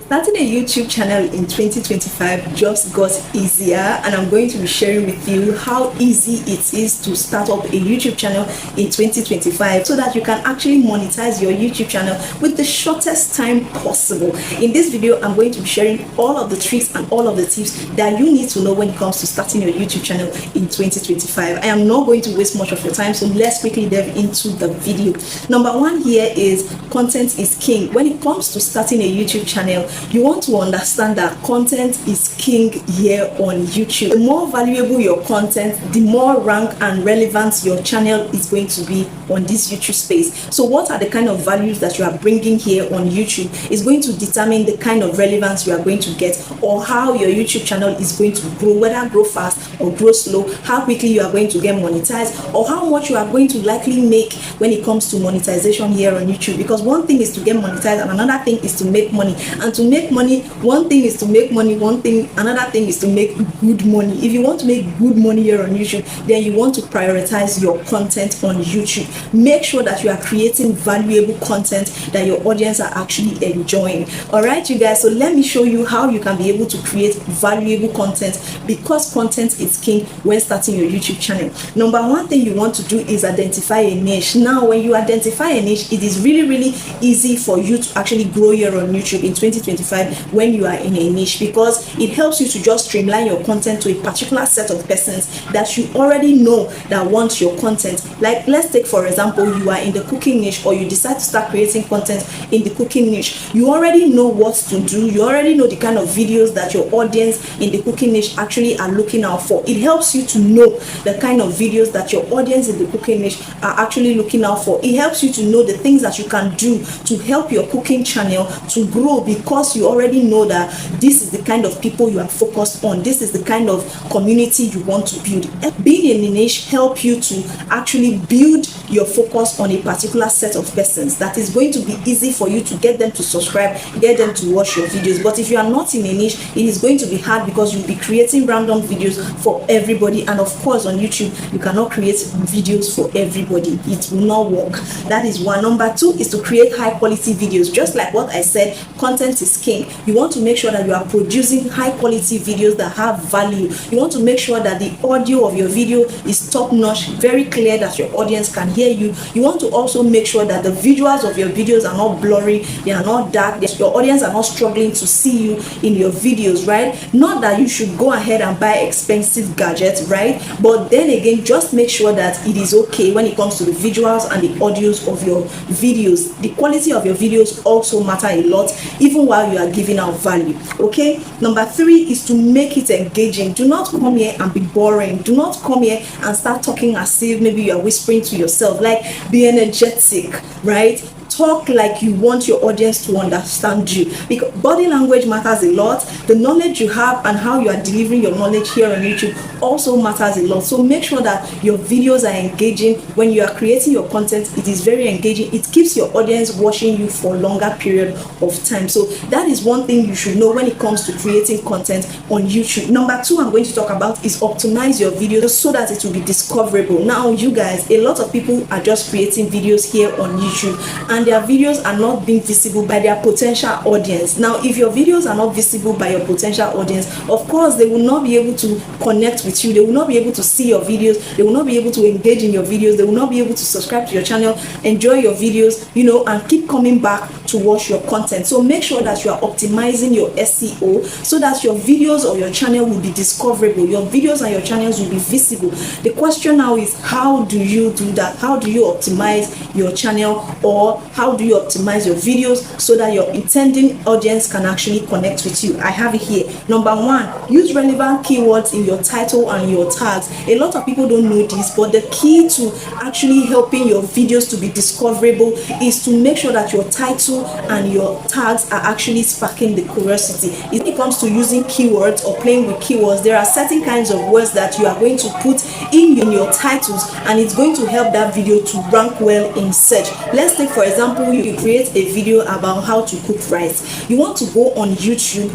Starting a YouTube channel in 2025 just got easier, and I'm going to be sharing with you how easy it is to start up a YouTube channel in 2025 so that you can actually monetize your YouTube channel with the shortest time possible. In this video, I'm going to be sharing all of the tricks and all of the tips that you need to know when it comes to starting your YouTube channel in 2025. I am not going to waste much of your time, so let's quickly delve into the video. Number one here is content is king. When it comes to starting a YouTube channel, you want to understand that content is king here on YouTube. The more valuable your content, the more rank and relevant your channel is going to be on this YouTube space. So what are the kind of values that you are bringing here on YouTube is going to determine the kind of relevance you are going to get, or how your YouTube channel is going to grow, whether grow fast or grow slow, how quickly you are going to get monetized, or how much you are going to likely make when it comes to monetization here on YouTube. Because one thing is to get monetized and another thing is to make money. And to make money, one thing is to make money, another thing is to make good money. If you want to make good money here on YouTube, then you want to prioritize your content on YouTube. Make sure that you are creating valuable content that your audience are actually enjoying. All right, you guys, so let me show you how you can be able to create valuable content, because content is king when starting your YouTube channel. Number one thing you want to do is identify a niche. Now, when you identify a niche, it is really easy for you to actually grow here on YouTube in 2025 when you are in a niche, because it helps you to just streamline your content to a particular set of persons that you already know that want your content. Like, let's take for example, you are in the cooking niche, or you decide to start creating content in the cooking niche. You already know what to do. You already know the kind of videos that your audience in the cooking niche actually are looking out for. It helps you to know the kind of videos that your audience in the cooking niche are actually looking out for. It helps you to know the things that you can do to help your cooking channel to grow, because you already know that this is the kind of people you are focused on. This is the kind of community you want to build. Being in a niche help you to actually build your focus on a particular set of persons that is going to be easy for you to get them to subscribe, get them to watch your videos. But if you are not in a niche, it is going to be hard, because you'll be creating random videos for everybody. And of course, on YouTube, you cannot create videos for everybody. It will not work. That is one. Number two is to create high quality videos. Just like what I said, content is king. You want to make sure that you are producing high quality videos that have value. You want to make sure that the audio of your video is top notch, very clear, that your audience can hear you. You want to also make sure that the visuals of your videos are not blurry, they are not dark, that your audience are not struggling to see you in your videos, right? Not that you should go ahead and buy expensive gadgets, right? But then again, just make sure that it is okay when it comes to the visuals and the audios of your videos. The quality of your videos also matter a lot, even while you are giving out value. Okay, number three is to make it engaging. Do not come here and be boring. Do not come here and start talking as if maybe you are whispering to yourself. Like, be energetic, right? Talk like you want your audience to understand you, because body language matters a lot. The knowledge you have and how you are delivering your knowledge here on YouTube also matters a lot. So make sure that your videos are engaging. When you are creating your content, it is very engaging. It keeps your audience watching you for a longer period of time. So that is one thing you should know when it comes to creating content on YouTube. Number two I'm going to talk about is optimize your videos so that it will be discoverable. Now, you guys, a lot of people are just creating videos here on YouTube, and their videos are not being visible by their potential audience. Now, if your videos are not visible by your potential audience, of course they will not be able to connect with you. They will not be able to see your videos. They will not be able to engage in your videos. They will not be able to subscribe to your channel, enjoy your videos, and keep coming back to watch your content. So make sure that you are optimizing your SEO so that your videos or your channel will be discoverable. Your videos and your channels will be visible. The question now is, how do you do that? How do you optimize your channel, or how do you optimize your videos so that your intending audience can actually connect with you? I have it here. Number one, use relevant keywords in your title and your tags. A lot of people don't know this, but the key to actually helping your videos to be discoverable is to make sure that your title and your tags are actually sparking the curiosity. When it comes to using keywords or playing with keywords, there are certain kinds of words that you are going to put in your titles, and it's going to help that video to rank well in search. Let's take for example, you create a video about how to cook rice. You want to go on YouTube,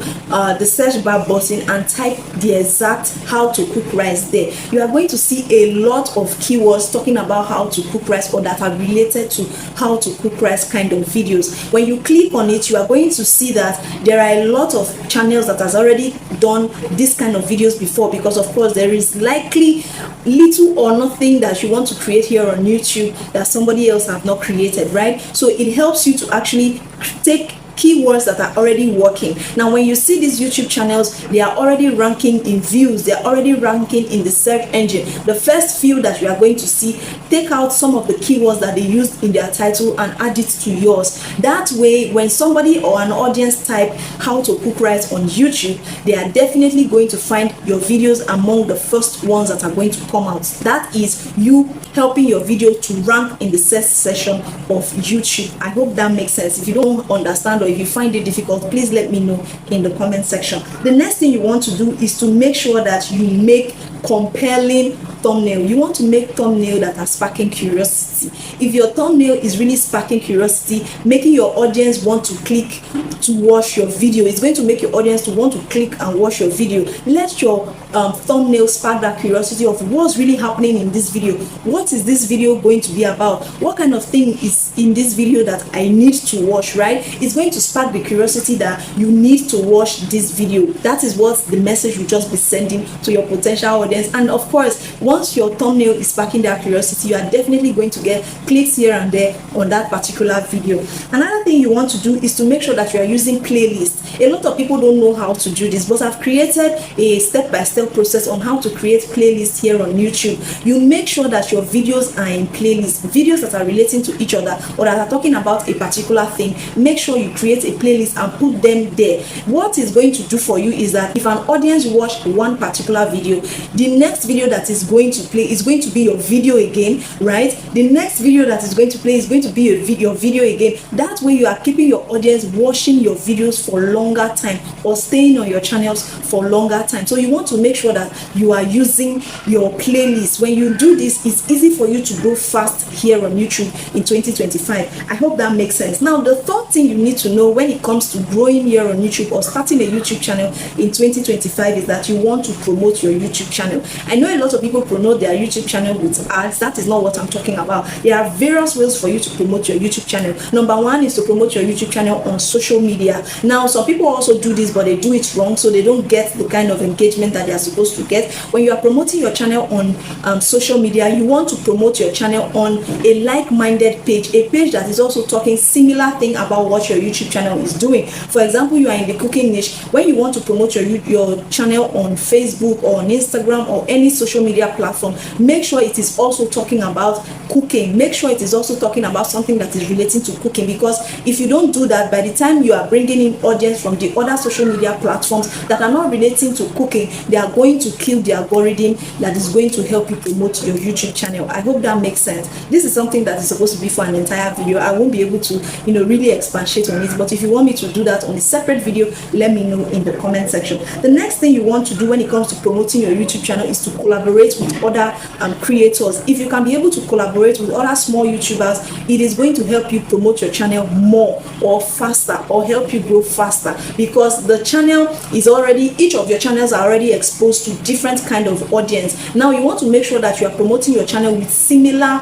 the search bar button, and type the exact how to cook rice there. You are going to see a lot of keywords talking about how to cook rice, or that are related to how to cook rice kind of videos. When you click on it, you are going to see that there are a lot of channels that has already done this kind of videos before, because of course there is likely little or nothing that you want to create here on YouTube that somebody else have not created, right? So it helps you to actually take keywords that are already working. Now when you see these YouTube channels, they are already ranking in views, they are already ranking in the search engine. The first few that you are going to see, take out some of the keywords that they used in their title and add it to yours. That way, when somebody or an audience type how to cook rice on YouTube, they are definitely going to find your videos among the first ones that are going to come out. That is you helping your video to rank in the search section of YouTube. I hope that makes sense. If you don't understand or if you find it difficult, please let me know in the comment section. The next thing you want to do is to make sure that you make compelling thumbnail. You want to make thumbnail that are sparking curiosity. If your thumbnail is really sparking curiosity, making your audience want to click to watch your video, it's going to make your audience to want to click and watch your video. Let your thumbnail spark that curiosity of what's really happening in this video. What is this video going to be about? What kind of thing is in this video that I need to watch, right? It's going to spark the curiosity that you need to watch this video. That is what the message will just be sending to your potential audience. And of course, once your thumbnail is sparking that curiosity, you are definitely going to get clicks here and there on that particular video. Another thing you want to do is to make sure that you are using playlists. A lot of people don't know how to do this, but I've created a step-by-step process on how to create playlists here on YouTube. You make sure that your videos are in playlists, videos that are relating to each other or that are talking about a particular thing. Make sure you create a playlist and put them there. What it's going to do for you is that if an audience watch one particular video, the next video that is going to play is going to be your video again, right? The next video that is going to play is going to be your video again. That way you are keeping your audience watching your videos for longer time or staying on your channels for longer time. So you want to make sure that you are using your playlist. When you do this, it's easy for you to grow fast here on YouTube in 2025. I hope that makes sense. Now, the third thing you need to know when it comes to growing here on YouTube or starting a YouTube channel in 2025 is that you want to promote your YouTube channel. I know a lot of people promote their YouTube channel with ads. That is not what I'm talking about. There are various ways for you to promote your YouTube channel. Number one is to promote your YouTube channel on social media. Now, some people also do this, but they do it wrong, so they don't get the kind of engagement that they are supposed to get. When you are promoting your channel on social media, you want to promote your channel on a like-minded page, a page that is also talking similar thing about what your YouTube channel is doing. For example, you are in the cooking niche. When you want to promote your channel on Facebook or on Instagram or any social media platform, make sure it is also talking about cooking. Make sure it is also talking about something that is relating to cooking, because if you don't do that, by the time you are bringing in audience from the other social media platforms that are not relating to cooking, they are going to kill the algorithm that is going to help you promote your YouTube channel. I hope that makes sense. This is something that is supposed to be for an entire video. I won't be able to really expatiate on it, but if you want me to do that on a separate video, let me know in the comment section. The next thing you want to do when it comes to promoting your YouTube channel is to collaborate with other creators. If you can be able to collaborate with other small YouTubers, it is going to help you promote your channel more or faster, or help you grow faster, because the channel is already, each of your channels are already exposed to different kind of audience. Now you want to make sure that you are promoting your channel with similar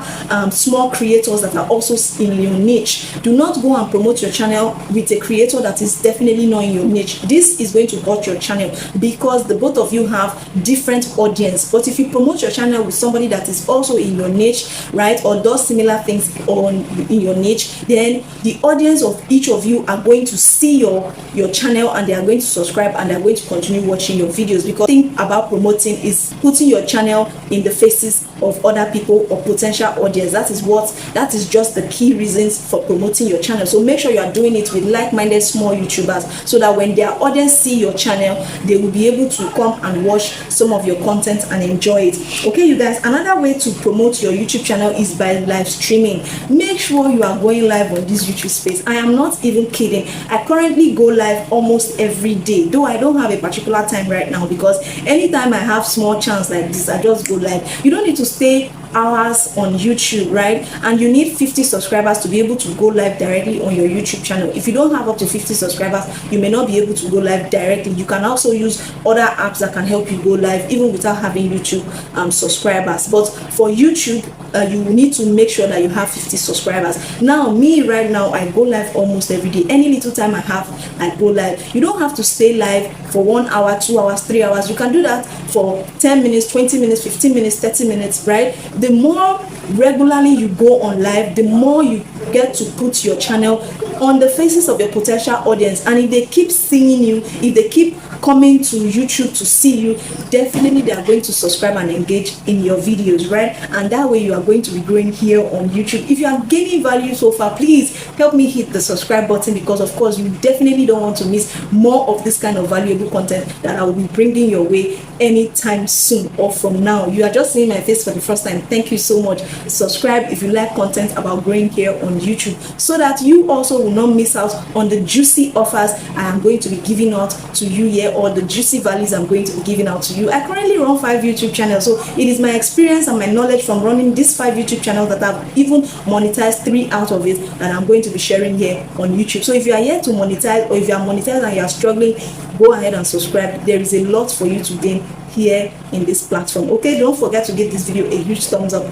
small creators that are also in your niche. Do not go and promote your channel with a creator that is definitely not in your niche. This is going to hurt your channel because the both of you have different audience. But if you promote your channel with somebody that is also in your niche, right, or does similar things in your niche, then the audience of each of you are going to see your channel, and they are going to subscribe, and they are going to continue watching your videos. Because the thing about promoting is putting your channel in the faces of other people or potential audience. That is just the key reasons for promoting your channel. So make sure you are doing it with like-minded small YouTubers, so that when their audience see your channel, they will be able to come and watch some of your content and enjoy it. Okay, you guys, another way to promote your YouTube channel is by live streaming. Make sure you are going live on this YouTube space. I am not even kidding. I currently go live almost every day, though I don't have a particular time right now, because anytime I have small chance like this, I just go live. You don't need to stay hours on YouTube, right? And you need 50 subscribers to be able to go live directly on your YouTube channel. If you don't have up to 50 subscribers, you may not be able to go live directly. You can also use other apps that can help you go live even without having YouTube subscribers. But for YouTube, you need to make sure that you have 50 subscribers. Now, me right now, I go live almost every day. Any little time I have, I go live. You don't have to stay live for 1 hour, 2 hours, 3 hours. You can do that for 10 minutes, 20 minutes, 15 minutes, 30 minutes, right? The more regularly you go on live, the more you get to put your channel on the faces of your potential audience. And if they keep seeing you, if they keep coming to YouTube to see you, definitely they are going to subscribe and engage in your videos, right? And that way you are going to be growing here on YouTube. If you are gaining value so far, please help me hit the subscribe button, because of course you definitely don't want to miss more of this kind of valuable content that I will be bringing your way anytime soon or from now. You are just seeing my face for the first time. Thank you so much. Subscribe if you like content about growing here on YouTube, so that you also will not miss out on the juicy offers I am going to be giving out to you here, or the juicy values I'm going to be giving out to you. I currently run 5 YouTube channels, so it is my experience and my knowledge from running these 5 YouTube channels that I've even monetized 3 out of it that I'm going to be sharing here on YouTube. So if you are yet to monetize, or if you are monetized and you are struggling, go ahead and subscribe. There is a lot for you to gain here in this platform. Okay, don't forget to give this video a huge thumbs up.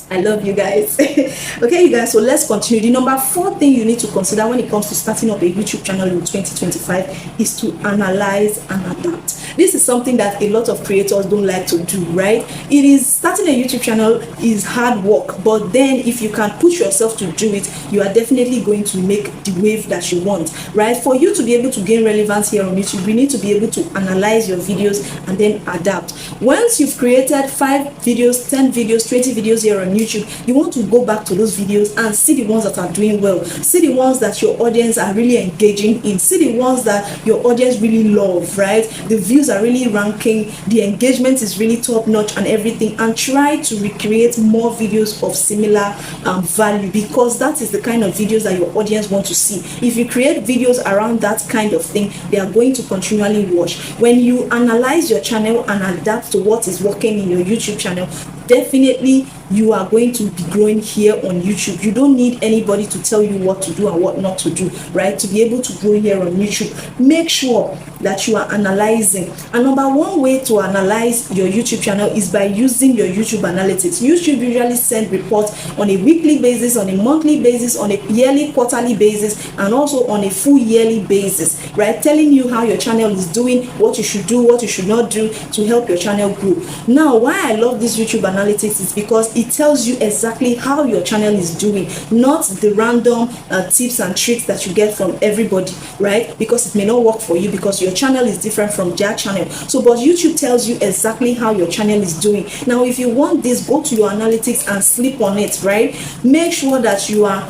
I love you guys. Okay, you guys, so let's continue. The number 4 thing you need to consider when it comes to starting up a YouTube channel in 2025 is to analyze and adapt. This is something that a lot of creators don't like to do, right? It is, starting a YouTube channel is hard work, but then if you can push yourself to do it, you are definitely going to make the wave that you want, right? For you to be able to gain relevance here on YouTube, you need to be able to analyze your videos and then adapt. Once you've created 5 videos, 10 videos, 20 videos here on YouTube, you want to go back to those videos and see the ones that are doing well, see the ones that your audience are really engaging in, see the ones that your audience really love, right? The views are really ranking, the engagement is really top notch and everything, and try to recreate more videos of similar value, because that is the kind of videos that your audience want to see. If you create videos around that kind of thing, they are going to continually watch. When you analyze your channel and adapt to what is working in your YouTube channel, definitely you are going to be growing here on YouTube. You don't need anybody to tell you what to do and what not to do, right? To be able to grow here on YouTube, make sure that you are analyzing. And number 1 way to analyze your YouTube channel is by using your YouTube analytics. YouTube usually send reports on a weekly basis, on a monthly basis, on a yearly, quarterly basis, and also on a full yearly basis, right? Telling you how your channel is doing, what you should do, what you should not do to help your channel grow. Now, why I love this YouTube analytics is because it tells you exactly how your channel is doing, not the random tips and tricks that you get from everybody, right? Because it may not work for you, because your channel is different from their channel. So but YouTube tells you exactly how your channel is doing. Now if you want this, go to your analytics and sleep on it, right? Make sure that you are,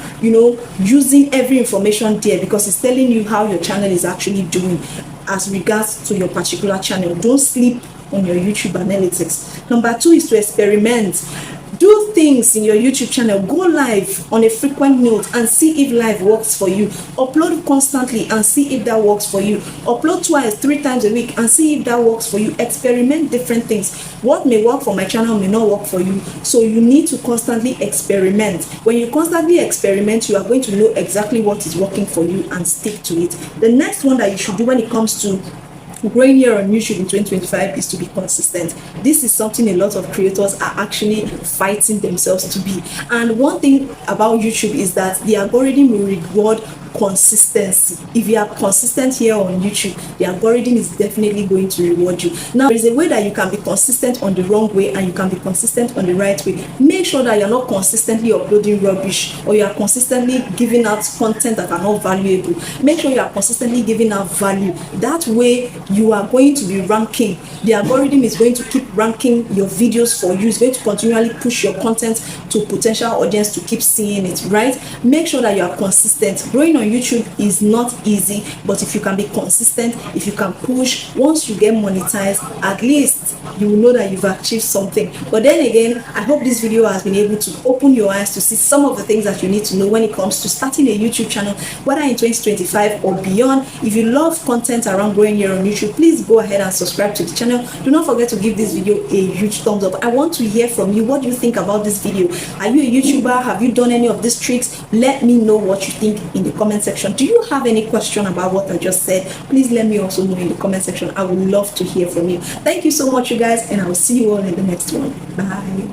using every information there, because it's telling you how your channel is actually doing as regards to your particular channel. Don't sleep on your YouTube analytics. Number 2 is to experiment. Do things in your YouTube channel. Go live on a frequent note and see if live works for you. Upload constantly and see if that works for you. Upload 2 or 3 times a week and see if that works for you. Experiment different things. What may work for my channel may not work for you. So you need to constantly experiment. When you constantly experiment, you are going to know exactly what is working for you and stick to it. The next one that you should do when it comes to growing here on YouTube in 2025 is to be consistent. This is something a lot of creators are actually fighting themselves to be. And one thing about YouTube is that the algorithm will reward consistency. If you are consistent here on YouTube, the algorithm is definitely going to reward you. Now, there is a way that you can be consistent on the wrong way and you can be consistent on the right way. Make sure that you're not consistently uploading rubbish, or you are consistently giving out content that are not valuable. Make sure you are consistently giving out value. That way you are going to be ranking. The algorithm is going to keep ranking your videos for you. It's going to continually push your content to potential audience to keep seeing it, right? Make sure that you are consistent. Growing on YouTube is not easy, but if you can be consistent, if you can push, once you get monetized, at least you will know that you've achieved something. But then again, I hope this video has been able to open your eyes to see some of the things that you need to know when it comes to starting a YouTube channel, whether in 2025 or beyond. If you love content around growing here on YouTube, please go ahead and subscribe to the channel. Do not forget to give this video a huge thumbs up. I want to hear from you. What do you think about this video? Are you a YouTuber? Have you done any of these tricks? Let me know what you think in the comment section. Do you have any question about what I just said? Please let me also know in the comment section. I would love to hear from you. Thank you so much, you guys, and I will see you all in the next one. Bye.